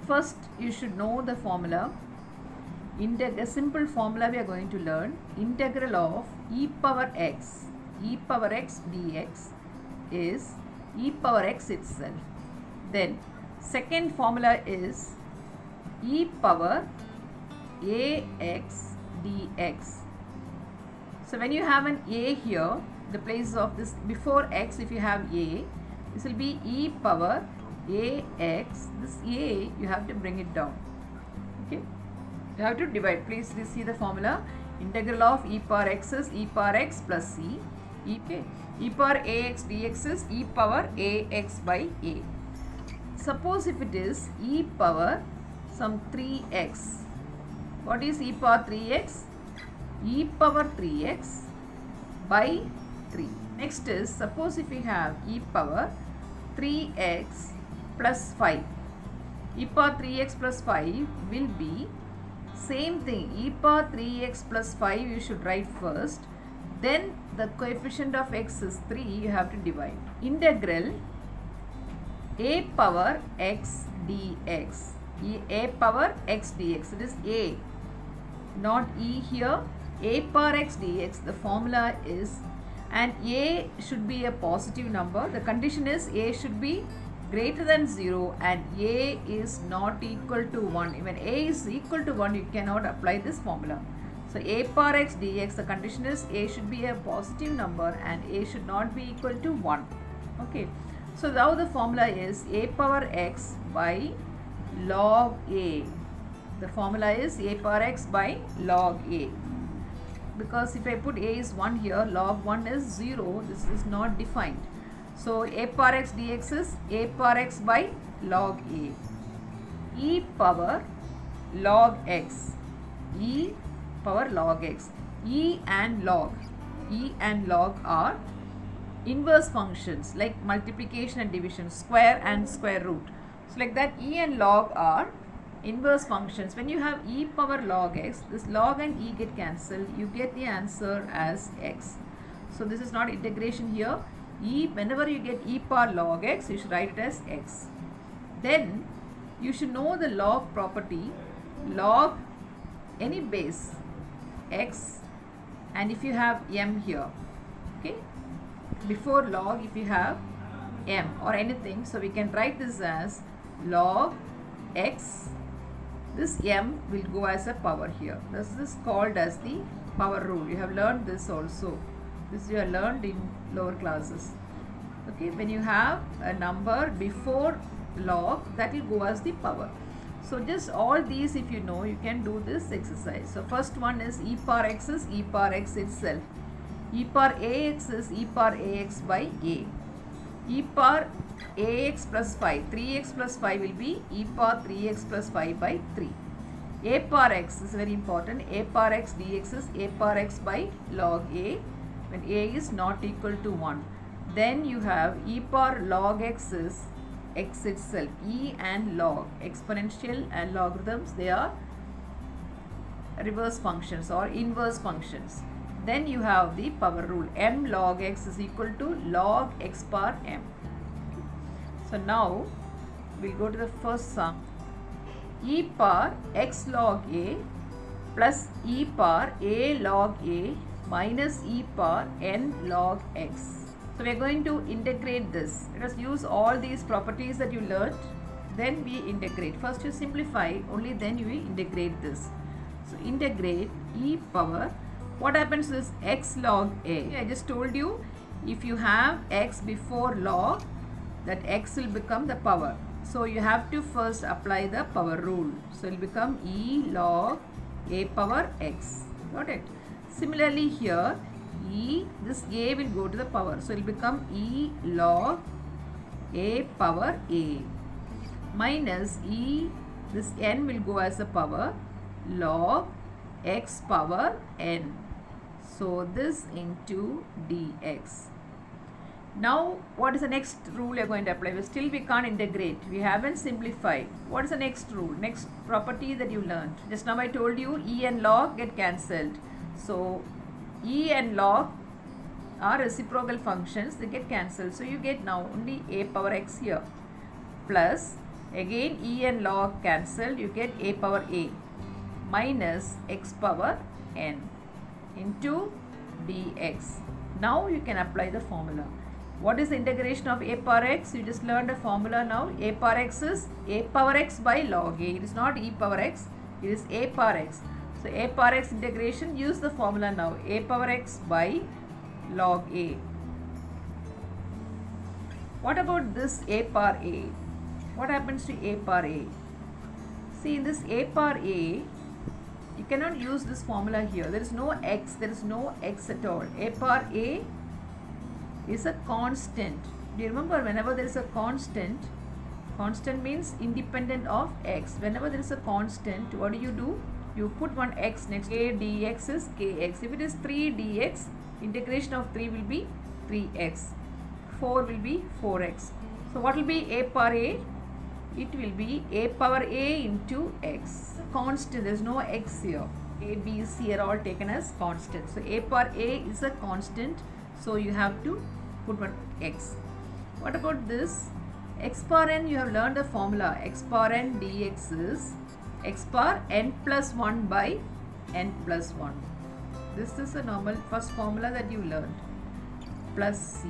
First, you should know the formula. A simple formula we are going to learn. Integral of e power x dx is e power x itself. Then second formula is e power ax dx. So when you have an a here, the place of this before x, if you have a, this will be e power ax. This a you have to bring it down. Okay, you have to divide. Please see the formula. Integral of e power x is e power x plus c. E power ax dx is e power ax by a. Suppose if it is e power some 3x. What is e power 3x? E power 3x by 3. Next is, suppose if we have e power 3x plus 5. E power 3x plus 5 will be same thing. E power 3x plus 5 you should write first. Then the coefficient of x is 3. You have to divide. Integral a power x dx. A power x dx. It is a, not e here. A power x dx. The formula is, and a should be a positive number. The condition is a should be greater than 0 and a is not equal to 1. When a is equal to 1, you cannot apply this formula. So a power x dx, the condition is a should be a positive number and a should not be equal to 1. Okay. So now the formula is a power x by log a. The formula is a power x by log a. Because if I put a is 1 here, log 1 is 0. This is not defined. So a power x dx is a power x by log a. E power log x. E power log x. E and log are inverse functions like multiplication and division, square and square root. So like that, e and log are inverse functions. When you have e power log x, this log and e get cancelled. You get the answer as x. So this is not integration here. E, whenever you get e power log x, you should write it as x. Then you should know the log property. Log any base x, and if you have m here, okay, before log if you have m or anything, so we can write this as log x. This m will go as a power here. This is called as the power rule. You have learned this also. This you have learned in lower classes. Okay, when you have a number before log, that will go as the power. So just all these, if you know, you can do this exercise. So first one is e power x is e power x itself. E power ax is e power ax by a. E power ax plus 5. 3x plus 5 will be e power 3x plus 5 by 3. A power x is very important. A power x dx is a power x by log a when a is not equal to 1. Then you have e power log x is x itself. E and log, exponential and logarithms, they are reverse functions or inverse functions. Then you have the power rule. M log x is equal to log x power m. So now we'll go to the first sum. E power x log a plus e power a log a minus e power n log x. So we are going to integrate this. Let us use all these properties that you learnt. Then we integrate. First you simplify, only then you integrate this. So integrate e power. What happens is x log a. I just told you, if you have x before log, that x will become the power. So you have to first apply the power rule. So it will become e log a power x. Got it? Similarly here, e, this a will go to the power. So it will become e log a power a minus e, this n will go as a power, log x power n. So this into dx. Now what is the next rule we are going to apply? Still we can't integrate. We haven't simplified. What is the next rule? Next property that you learned. Just now I told you e and log get cancelled. So e and log are reciprocal functions. They get cancelled. So you get now only a power x here plus Again e and log cancel, you get a power a minus x power n into dx. Now you can apply the formula. What is the integration of a power x? You just learned a formula now. A power x is a power x by log a. It is not e power x, it is a power x. So a power x integration, use the formula now. A power x by log a. What about this a power a? What happens to a power a? See, in this a power a, you cannot use this formula here. There is no x, there is no x at all. A power a is a constant. Do you remember, whenever there is a constant means independent of x. Whenever there is a constant, what do? You put one x next to it. A dx is kx. If it is 3 dx, integration of 3 will be 3x. 4 will be 4x. So what will be a power a? It will be a power a into x. Constant, there is no x here. A, b, c are all taken as constant. So a power a is a constant. So you have to put one x. What about this? X power n, you have learned the formula. X power n dx is x power n plus 1 by n plus 1. This is a normal first formula that you learned. Plus c.